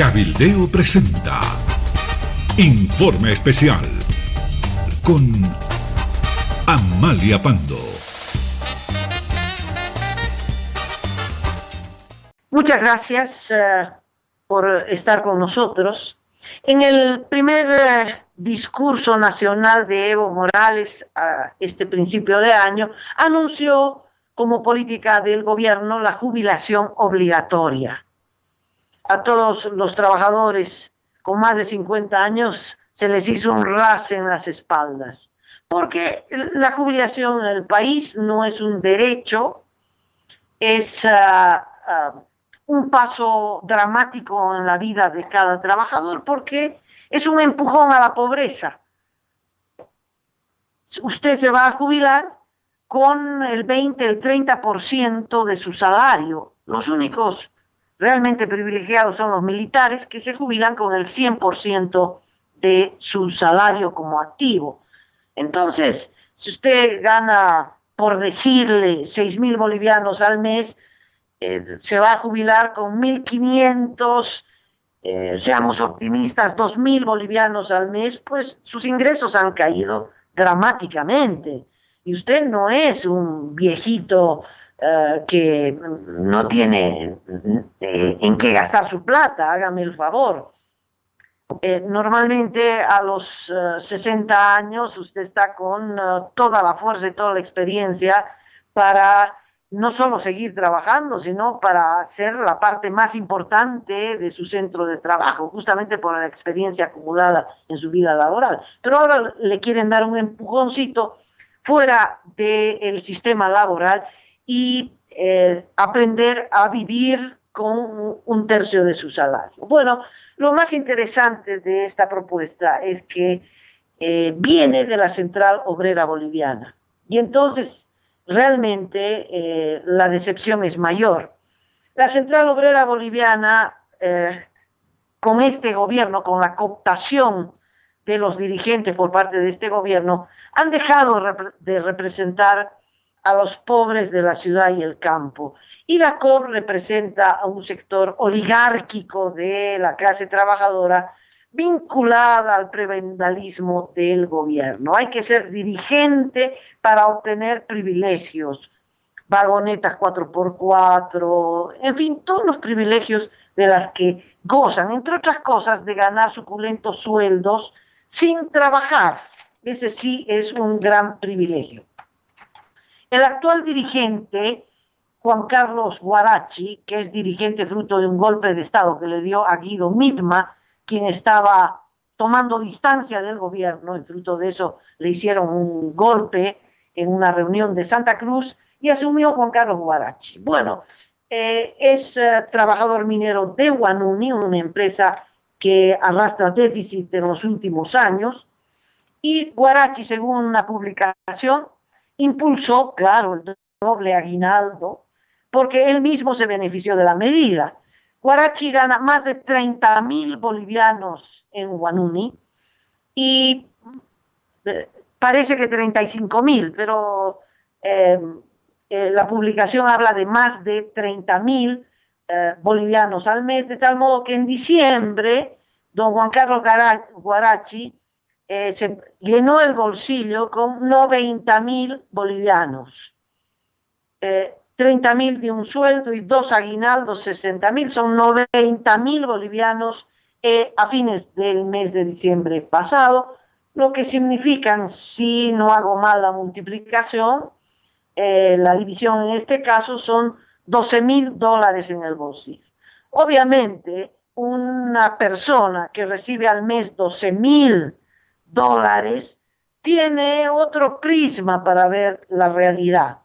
Cabildeo presenta Informe Especial con Amalia Pando. Muchas gracias por estar con nosotros. En el primer discurso nacional de Evo Morales a este principio de año, anunció como política del gobierno la jubilación obligatoria. A todos los trabajadores con más de 50 años se les hizo un ras en las espaldas, porque la jubilación en el país no es un derecho, es un paso dramático en la vida de cada trabajador, porque es un empujón a la pobreza. Usted se va a jubilar con el 20, el 30% de su salario. Los únicos realmente privilegiados son los militares, que se jubilan con el 100% de su salario como activo. Entonces, si usted gana, por decirle, 6.000 bolivianos al mes, se va a jubilar con 1.500, seamos optimistas, 2.000 bolivianos al mes, pues sus ingresos han caído dramáticamente. Y usted no es un viejito que no tiene en qué gastar su plata, hágame el favor. Normalmente a los 60 años usted está con toda la fuerza y toda la experiencia para no solo seguir trabajando, sino para ser la parte más importante de su centro de trabajo, justamente por la experiencia acumulada en su vida laboral. Pero ahora le quieren dar un empujoncito fuera del sistema laboral y aprender a vivir con un tercio de su salario. Bueno, lo más interesante de esta propuesta es que viene de la Central Obrera Boliviana, y entonces realmente la decepción es mayor. La Central Obrera Boliviana, con este gobierno, con la cooptación de los dirigentes por parte de este gobierno, han dejado de representar a los pobres de la ciudad y el campo. Y la COP representa a un sector oligárquico de la clase trabajadora vinculada al prebendalismo del gobierno. Hay que ser dirigente para obtener privilegios, vagonetas 4x4, en fin, todos los privilegios de las que gozan, entre otras cosas, de ganar suculentos sueldos sin trabajar. Ese sí es un gran privilegio. El actual dirigente, Juan Carlos Guarachi, que es dirigente fruto de un golpe de Estado que le dio a Guido Midma, quien estaba tomando distancia del gobierno, y fruto de eso le hicieron un golpe en una reunión de Santa Cruz, y asumió Juan Carlos Guarachi. Bueno, es trabajador minero de Huanuni, una empresa que arrastra déficit en los últimos años, y Guarachi, según una publicación, impulsó, claro, el doble aguinaldo, porque él mismo se benefició de la medida. Guarachi gana más de 30.000 bolivianos en Huanuni y parece que 35.000, pero la publicación habla de más de 30.000 bolivianos al mes, de tal modo que en diciembre don Juan Carlos Guarachi se llenó el bolsillo con 90.000 bolivianos. 30.000 de un sueldo y 2 aguinaldos, 60.000, son 90.000 bolivianos a fines del mes de diciembre pasado, lo que significan, si no hago mal la multiplicación, la división en este caso son $12.000 en el bolsillo. Obviamente, una persona que recibe al mes $12.000 tiene otro prisma para ver la realidad.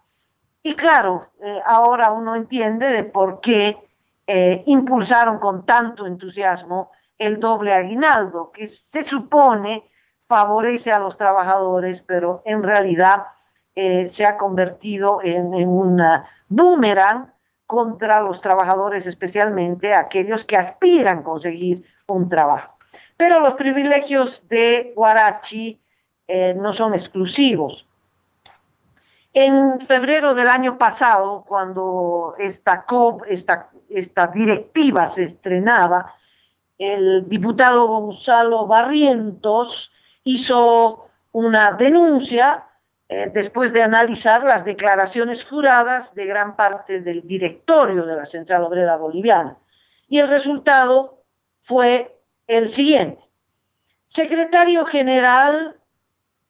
Y claro, ahora uno entiende de por qué impulsaron con tanto entusiasmo el doble aguinaldo, que se supone favorece a los trabajadores, pero en realidad se ha convertido en una boomerang contra los trabajadores, especialmente aquellos que aspiran a conseguir un trabajo. Pero los privilegios de Guarachi no son exclusivos. En febrero del año pasado, cuando esta directiva se estrenaba, el diputado Gonzalo Barrientos hizo una denuncia después de analizar las declaraciones juradas de gran parte del directorio de la Central Obrera Boliviana. Y el resultado fue el siguiente. Secretario General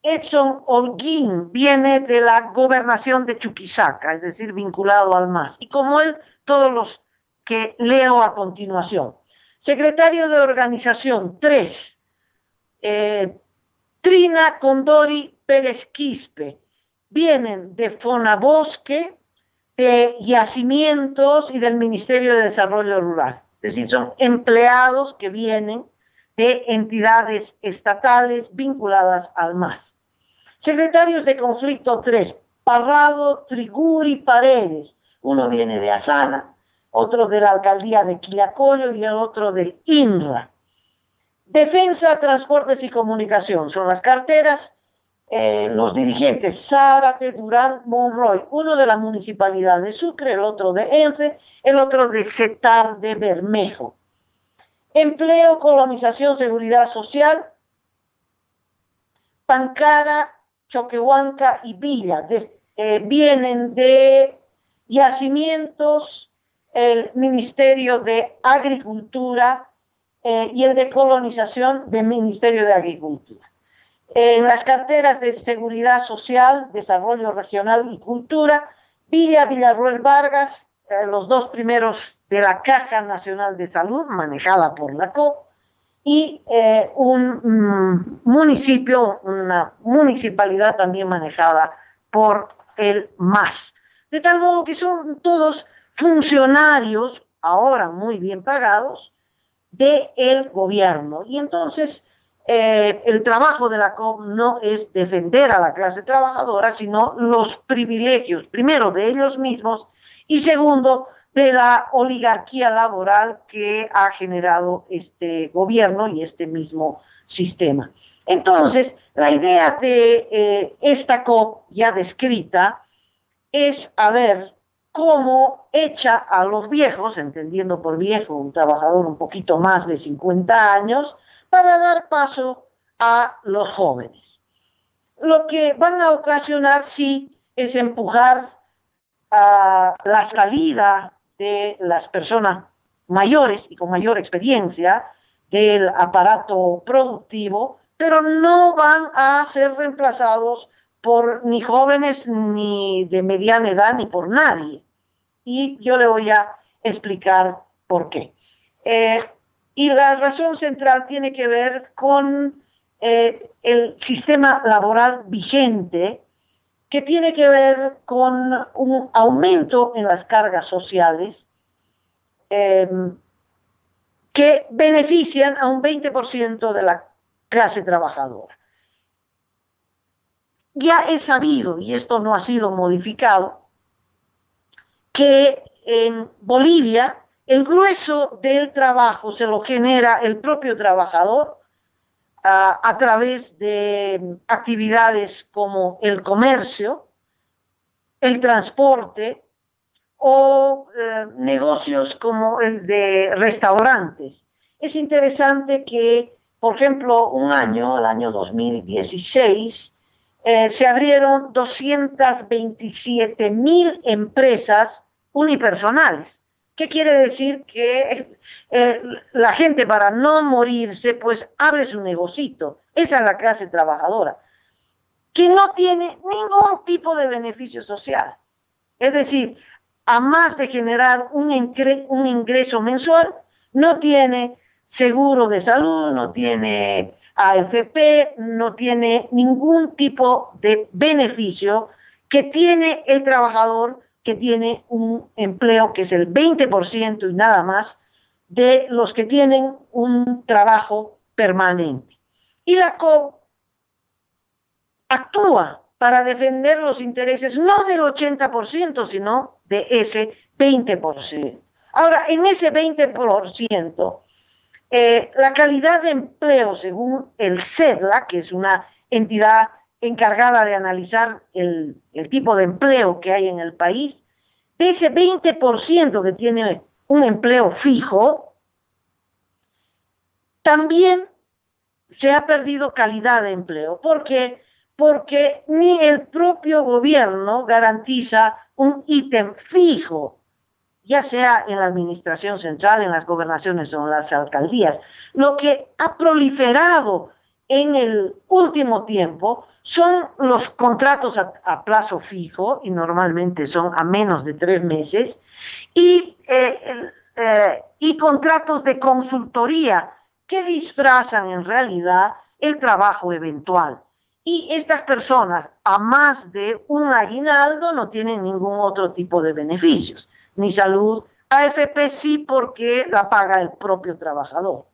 Edson Holguín viene de la gobernación de Chuquisaca, es decir, vinculado al MAS. Y como él, todos los que leo a continuación. Secretario de Organización 3, Trina Condori Pérez Quispe, vienen de Fonabosque, de Yacimientos y del Ministerio de Desarrollo Rural. Es decir, son empleados que vienen de entidades estatales vinculadas al MAS. Secretarios de Conflicto 3, Parrado, Triguri, Paredes. Uno viene de Asana, otro de la Alcaldía de Quillacollo y el otro del INRA. Defensa, Transportes y Comunicación son las carteras. Los dirigentes Zárate, Durán, Monroy, uno de la Municipalidad de Sucre, el otro de ENFE, el otro de CETAR de Bermejo. Empleo, Colonización, Seguridad Social, Pancara, Choquehuanca y Villa. Vienen de Yacimientos, el Ministerio de Agricultura y el de Colonización del Ministerio de Agricultura. En las carteras de Seguridad Social, Desarrollo Regional y Cultura, Villarruel Vargas, los dos primeros de la Caja Nacional de Salud, manejada por la COP, y un municipio, una municipalidad también manejada por el MAS. De tal modo que son todos funcionarios, ahora muy bien pagados, del gobierno. Y entonces el trabajo de la COP no es defender a la clase trabajadora, sino los privilegios, primero de ellos mismos y segundo de la oligarquía laboral que ha generado este gobierno y este mismo sistema. Entonces, la idea de esta COP ya descrita es a ver cómo echa a los viejos, entendiendo por viejo un trabajador un poquito más de 50 años, para dar paso a los jóvenes. Lo que van a ocasionar, sí, es empujar a la salida de las personas mayores y con mayor experiencia del aparato productivo, pero no van a ser reemplazados por ni jóvenes ni de mediana edad ni por nadie. Y yo le voy a explicar por qué. Y la razón central tiene que ver con el sistema laboral vigente, que tiene que ver con un aumento en las cargas sociales que benefician a un 20% de la clase trabajadora. Ya es sabido, y esto no ha sido modificado, que en Bolivia el grueso del trabajo se lo genera el propio trabajador a través de actividades como el comercio, el transporte o negocios como el de restaurantes. Es interesante que, por ejemplo, el año 2016, se abrieron 227.000 empresas unipersonales. ¿Qué quiere decir? Que la gente, para no morirse, pues abre su negocito. Esa es la clase trabajadora, que no tiene ningún tipo de beneficio social. Es decir, a más de generar un ingreso mensual, no tiene seguro de salud, no tiene AFP, no tiene ningún tipo de beneficio que tiene el trabajador que tiene un empleo que es el 20% y nada más de los que tienen un trabajo permanente. Y la COP actúa para defender los intereses no del 80%, sino de ese 20%. Ahora, en ese 20%, la calidad de empleo, según el CEDLA, que es una entidad encargada de analizar el tipo de empleo que hay en el país, de ese 20% que tiene un empleo fijo, también se ha perdido calidad de empleo. ¿Por qué? Porque ni el propio gobierno garantiza un ítem fijo, ya sea en la administración central, en las gobernaciones o en las alcaldías. Lo que ha proliferado en el último tiempo son los contratos a plazo fijo, y normalmente son a menos de 3 meses, y contratos de consultoría que disfrazan en realidad el trabajo eventual. Y estas personas, a más de un aguinaldo, no tienen ningún otro tipo de beneficios, ni salud. AFP sí, porque la paga el propio trabajador.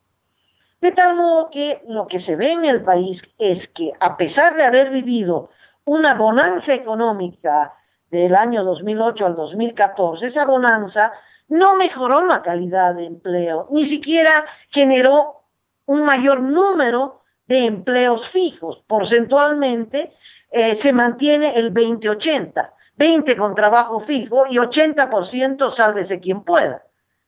De tal modo que lo que se ve en el país es que, a pesar de haber vivido una bonanza económica del año 2008 al 2014, esa bonanza no mejoró la calidad de empleo, ni siquiera generó un mayor número de empleos fijos. Porcentualmente se mantiene el 20-80, 20 con trabajo fijo y 80% sálvese quien pueda.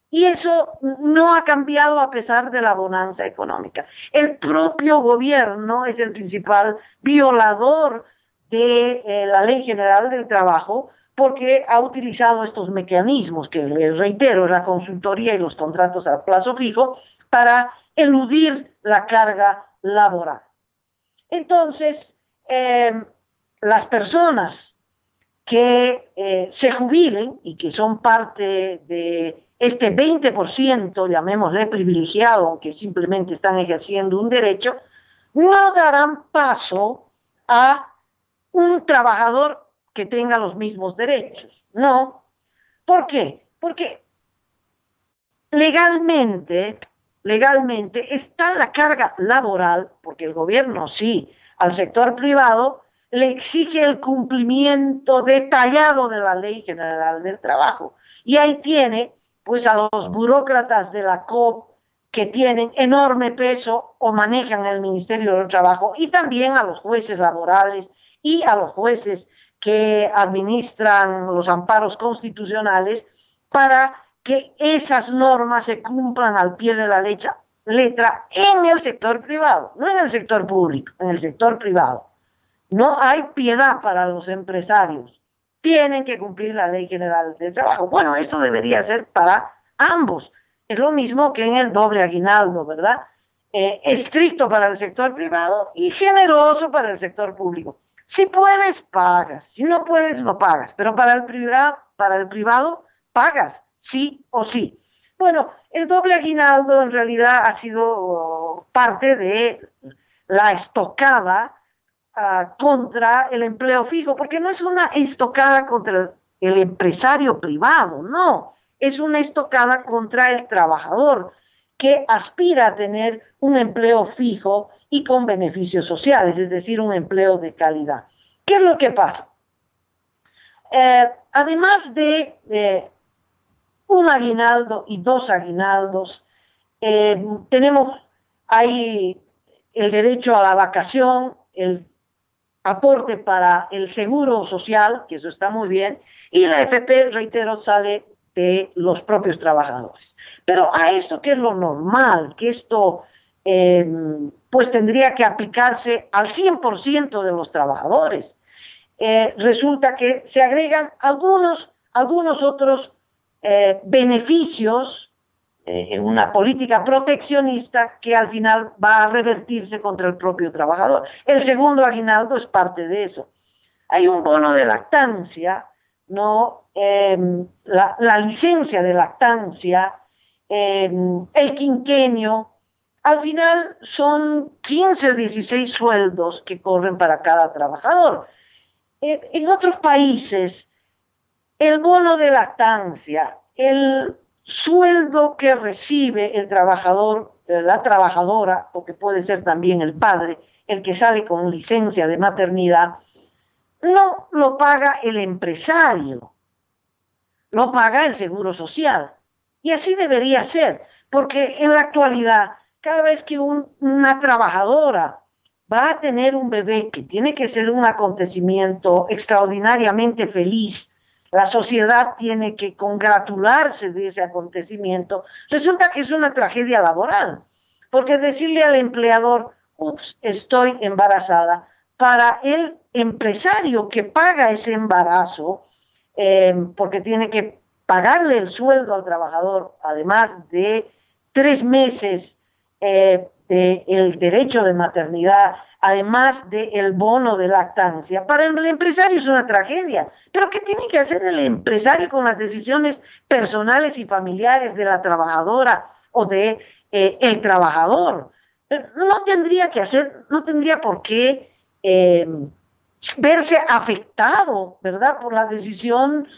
Y eso no ha cambiado a pesar de la bonanza económica. El propio gobierno es el principal violador de la Ley General del Trabajo, porque ha utilizado estos mecanismos, que les reitero, la consultoría y los contratos a plazo fijo, para eludir la carga laboral. Entonces, las personas que se jubilen y que son parte de este 20%, llamémosle privilegiado, aunque simplemente están ejerciendo un derecho, no darán paso a un trabajador que tenga los mismos derechos. No. ¿Por qué? Porque legalmente está la carga laboral, porque el gobierno sí, al sector privado le exige el cumplimiento detallado de la Ley General del Trabajo. Y ahí tiene, pues, a los burócratas de la COP, que tienen enorme peso o manejan el Ministerio del Trabajo, y también a los jueces laborales y a los jueces que administran los amparos constitucionales, para que esas normas se cumplan al pie de la letra en el sector privado, no en el sector público, en el sector privado. No hay piedad para los empresarios. Tienen que cumplir la Ley General del Trabajo. Bueno, esto debería ser para ambos. Es lo mismo que en el doble aguinaldo, ¿verdad? Estricto para el sector privado y generoso para el sector público. Si puedes, pagas. Si no puedes, no pagas. Pero para el privado pagas, sí o sí. Bueno, el doble aguinaldo en realidad ha sido parte de la estocada contra el empleo fijo, porque no es una estocada contra el empresario privado, no, es una estocada contra el trabajador que aspira a tener un empleo fijo y con beneficios sociales, es decir, un empleo de calidad. ¿Qué es lo que pasa? Además de un aguinaldo y 2 aguinaldos, tenemos ahí el derecho a la vacación, el aporte para el seguro social, que eso está muy bien, y la FP, reitero, sale de los propios trabajadores. Pero a esto, que es lo normal, que esto pues tendría que aplicarse al 100% de los trabajadores, resulta que se agregan algunos otros beneficios en una política proteccionista que al final va a revertirse contra el propio trabajador. El segundo aguinaldo es parte de eso. Hay un bono de lactancia, ¿no? La licencia de lactancia, el quinquenio. Al final son 15 o 16 sueldos que corren para cada trabajador. En otros países, el bono de lactancia, el sueldo que recibe el trabajador, la trabajadora, o que puede ser también el padre, el que sale con licencia de maternidad, no lo paga el empresario, lo paga el Seguro Social. Y así debería ser, porque en la actualidad, cada vez que una trabajadora va a tener un bebé, que tiene que ser un acontecimiento extraordinariamente feliz, la sociedad tiene que congratularse de ese acontecimiento, resulta que es una tragedia laboral, porque decirle al empleador, ups, estoy embarazada, para el empresario que paga ese embarazo, porque tiene que pagarle el sueldo al trabajador, además de 3 meses del derecho de maternidad, además del bono de lactancia, para el empresario es una tragedia. Pero ¿qué tiene que hacer el empresario con las decisiones personales y familiares de la trabajadora o de el trabajador? No tendría que hacer, no tendría por qué verse afectado, ¿verdad?, por la decisión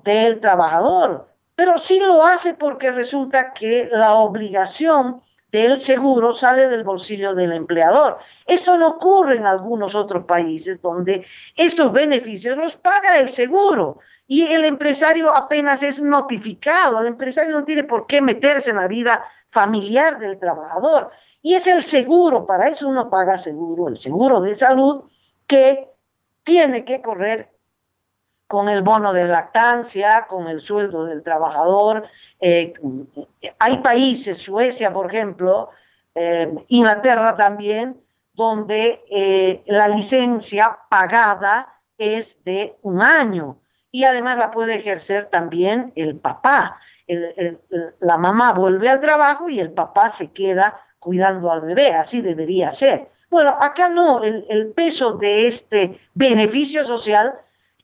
del trabajador, pero sí lo hace porque resulta que la obligación del seguro sale del bolsillo del empleador. Esto no ocurre en algunos otros países donde estos beneficios los paga el seguro y el empresario apenas es notificado. El empresario no tiene por qué meterse en la vida familiar del trabajador. Y es el seguro, para eso uno paga seguro, el seguro de salud, que tiene que correr con el bono de lactancia, con el sueldo del trabajador. Hay países, Suecia, por ejemplo, Inglaterra también, donde la licencia pagada es de 1 año y además la puede ejercer también el papá. La mamá vuelve al trabajo y el papá se queda cuidando al bebé, así debería ser. Bueno, acá no, el peso de este beneficio social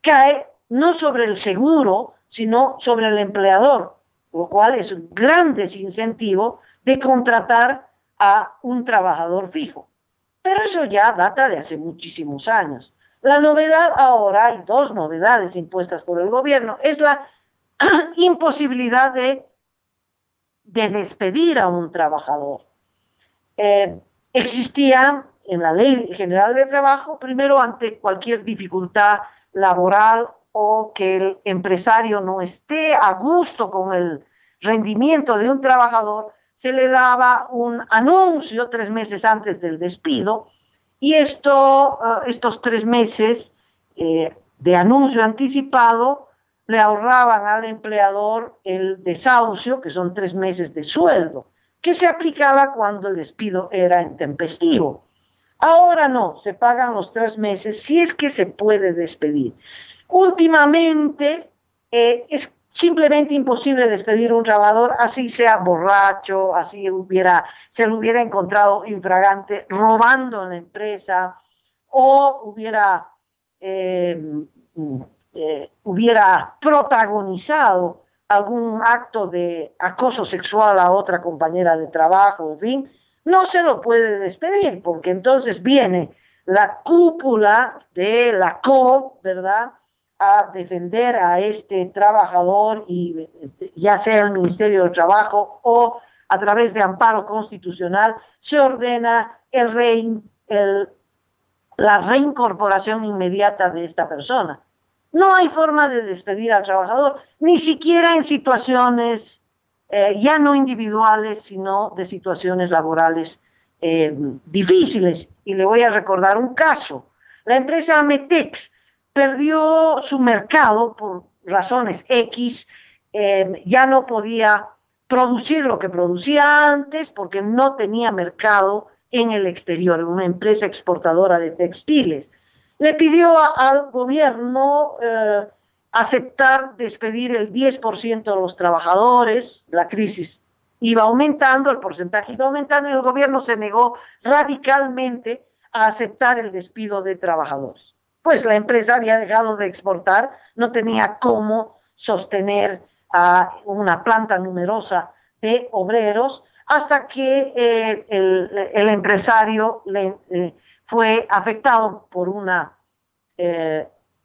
cae no sobre el seguro, sino sobre el empleador, lo cual es un gran desincentivo de contratar a un trabajador fijo. Pero eso ya data de hace muchísimos años. La novedad ahora, hay dos novedades impuestas por el gobierno, es la imposibilidad de despedir a un trabajador. Existía en la Ley General de Trabajo, primero ante cualquier dificultad laboral o que el empresario no esté a gusto con el rendimiento de un trabajador, se le daba un anuncio 3 meses antes del despido y estos 3 meses de anuncio anticipado le ahorraban al empleador el desahucio, que son 3 meses de sueldo, que se aplicaba cuando el despido era intempestivo. Ahora no, se pagan los 3 meses si es que se puede despedir. Últimamente es simplemente imposible despedir a un trabajador, así sea borracho, así se lo hubiera encontrado infragante robando en la empresa o hubiera protagonizado algún acto de acoso sexual a otra compañera de trabajo, en fin, no se lo puede despedir, porque entonces viene la cúpula de la COP, ¿verdad?, a defender a este trabajador, y ya sea el Ministerio del Trabajo o a través de amparo constitucional, se ordena la reincorporación inmediata de esta persona. No hay forma de despedir al trabajador, ni siquiera en situaciones ya no individuales, sino de situaciones laborales difíciles. Y le voy a recordar un caso. La empresa Ametex perdió su mercado por razones X, ya no podía producir lo que producía antes porque no tenía mercado en el exterior, una empresa exportadora de textiles. Le pidió al gobierno aceptar despedir el 10% de los trabajadores. La crisis iba aumentando, el porcentaje iba aumentando y el gobierno se negó radicalmente a aceptar el despido de trabajadores. Pues la empresa había dejado de exportar, no tenía cómo sostener a una planta numerosa de obreros, hasta que el empresario fue afectado por una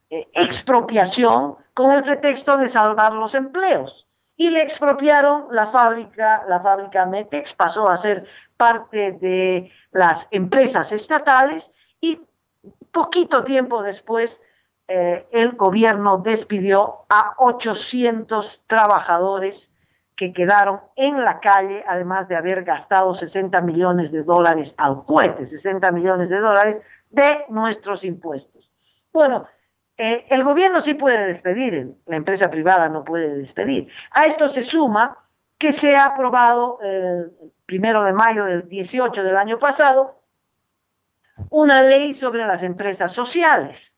expropiación con el pretexto de salvar los empleos. Y le expropiaron la fábrica Metex, pasó a ser parte de las empresas estatales y poquito tiempo después el gobierno despidió a 800 trabajadores que quedaron en la calle, además de haber gastado $60 millones al cohete, $60 millones de nuestros impuestos. Bueno, el gobierno sí puede despedir, la empresa privada no puede despedir. A esto se suma que se ha aprobado 1 de mayo del 18 del año pasado, una ley sobre las empresas sociales.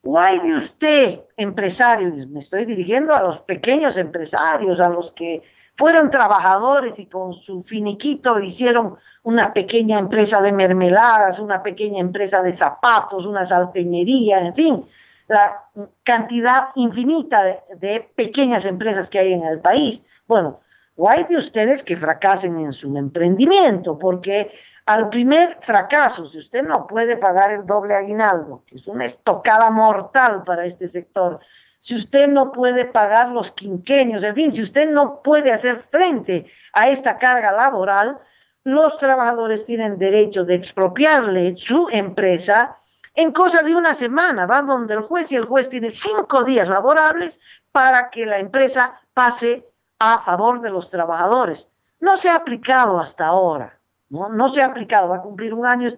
Guarde usted, empresarios, me estoy dirigiendo a los pequeños empresarios, a los que fueron trabajadores y con su finiquito hicieron una pequeña empresa de mermeladas, una pequeña empresa de zapatos, una salteñería, en fin, la cantidad infinita de pequeñas empresas que hay en el país. Bueno, guarde ustedes que fracasen en su emprendimiento, porque al primer fracaso, si usted no puede pagar el doble aguinaldo, que es una estocada mortal para este sector, si usted no puede pagar los quinquenios, en fin, si usted no puede hacer frente a esta carga laboral, los trabajadores tienen derecho de expropiarle su empresa en cosa de una semana. Va donde el juez y el juez tiene 5 días laborables para que la empresa pase a favor de los trabajadores. No se ha aplicado hasta ahora. No se ha aplicado, va a cumplir un año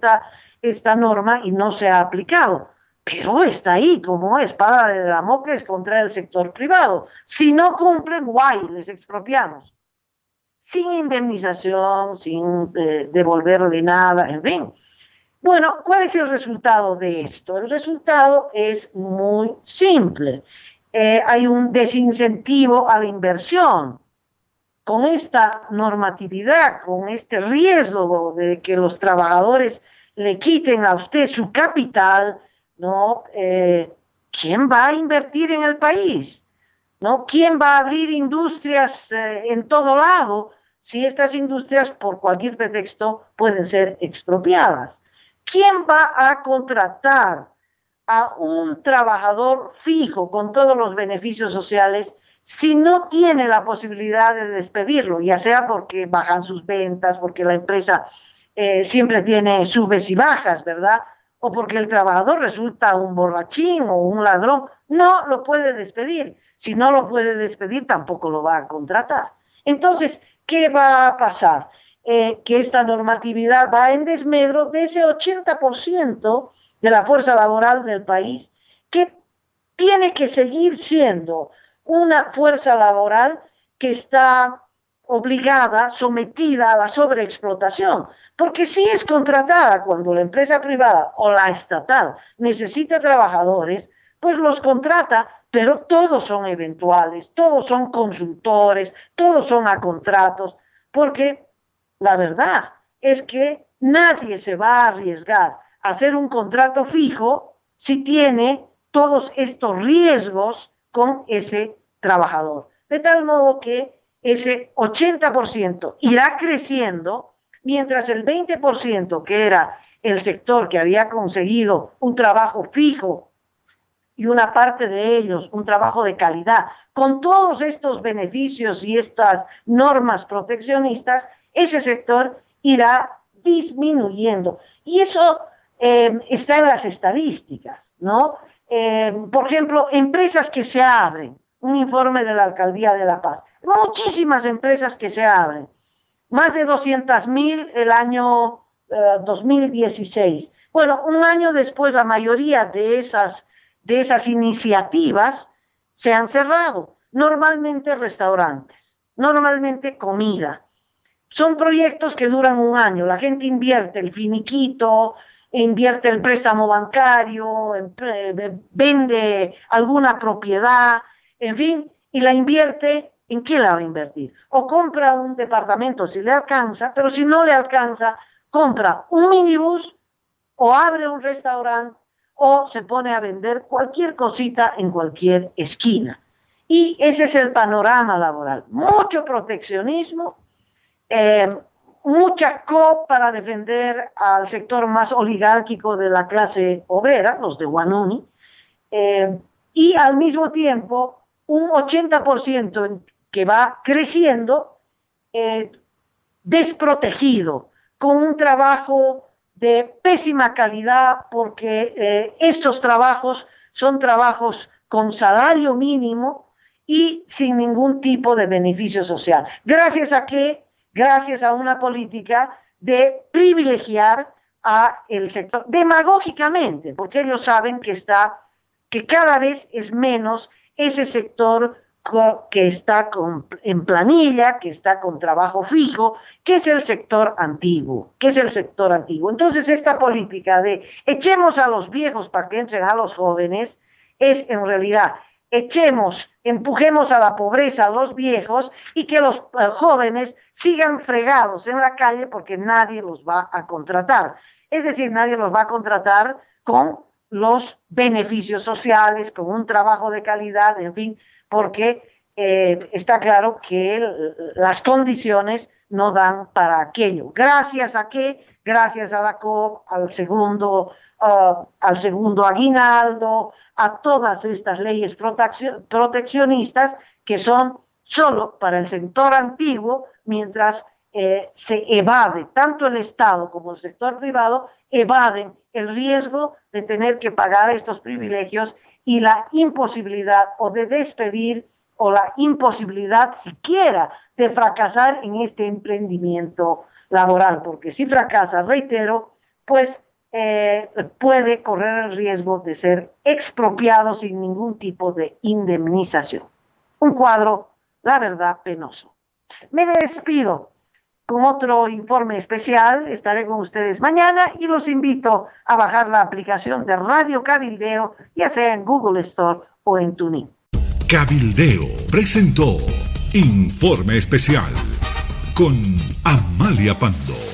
esta norma y no se ha aplicado, pero está ahí como espada de Damocles contra el sector privado. Si no cumplen, guay, les expropiamos, sin indemnización, sin devolverle nada, en fin. Bueno, ¿cuál es el resultado de esto? El resultado es muy simple. Hay un desincentivo a la inversión. Con esta normatividad, con este riesgo de que los trabajadores le quiten a usted su capital, ¿no? ¿Quién va a invertir en el país? ¿No? ¿Quién va a abrir industrias en todo lado si estas industrias por cualquier pretexto pueden ser expropiadas? ¿Quién va a contratar a un trabajador fijo con todos los beneficios sociales si no tiene la posibilidad de despedirlo, ya sea porque bajan sus ventas, porque la empresa siempre tiene subes y bajas, ¿verdad? O porque el trabajador resulta un borrachín o un ladrón? No lo puede despedir. Si no lo puede despedir, tampoco lo va a contratar. Entonces, ¿qué va a pasar? Que esta normatividad va en desmedro de ese 80% de la fuerza laboral del país, que tiene que seguir siendo una fuerza laboral que está obligada, sometida a la sobreexplotación, porque si es contratada cuando la empresa privada o la estatal necesita trabajadores, pues los contrata, pero todos son eventuales, todos son consultores, todos son a contratos, porque la verdad es que nadie se va a arriesgar a hacer un contrato fijo si tiene todos estos riesgos con ese trabajador. De tal modo que ese 80% irá creciendo, mientras el 20%, que era el sector que había conseguido un trabajo fijo y una parte de ellos un trabajo de calidad, con todos estos beneficios y estas normas proteccionistas, ese sector irá disminuyendo. Y eso está en las estadísticas, ¿no? Por ejemplo, empresas que se abren, un informe de la Alcaldía de La Paz, muchísimas empresas que se abren, más de 200.000 el año 2016. Bueno, un año después la mayoría de esas iniciativas se han cerrado, normalmente restaurantes, normalmente comida. Son proyectos que duran un año, la gente invierte el finiquito, invierte el préstamo bancario, vende alguna propiedad, en fin, y la invierte. ¿En qué la va a invertir? O compra un departamento si le alcanza, pero si no le alcanza, compra un minibús o abre un restaurante o se pone a vender cualquier cosita en cualquier esquina. Y ese es el panorama laboral. Mucho proteccionismo, mucha COP para defender al sector más oligárquico de la clase obrera, los de Guanuni, y al mismo tiempo un 80% que va creciendo desprotegido, con un trabajo de pésima calidad, porque estos trabajos son trabajos con salario mínimo y sin ningún tipo de beneficio social. ¿Gracias a qué? Gracias a una política de privilegiar a el sector, demagógicamente, porque ellos saben que cada vez es menos ese sector que está en planilla, que está con trabajo fijo, que es el sector antiguo, que es el sector antiguo. Entonces, esta política de echemos a los viejos para que entren a los jóvenes, es en realidad empujemos a la pobreza a los viejos y que los jóvenes sigan fregados en la calle porque nadie los va a contratar. Es decir, nadie los va a contratar con los beneficios sociales, con un trabajo de calidad, en fin, porque está claro que las condiciones no dan para aquello. ¿Gracias a qué? Gracias a la COP, al segundo aguinaldo, a todas estas leyes proteccionistas que son solo para el sector antiguo, mientras se evade, tanto el Estado como el sector privado evaden el riesgo de tener que pagar estos privilegios y la imposibilidad o de despedir o la imposibilidad siquiera de fracasar en este emprendimiento laboral, porque si fracasa, reitero, pues puede correr el riesgo de ser expropiado sin ningún tipo de indemnización. Un cuadro, la verdad, penoso. Me despido con otro informe especial, estaré con ustedes mañana y los invito a bajar la aplicación de Radio Cabildeo, ya sea en Google Store o en TuneIn. Cabildeo presentó Informe Especial con Amalia Pando.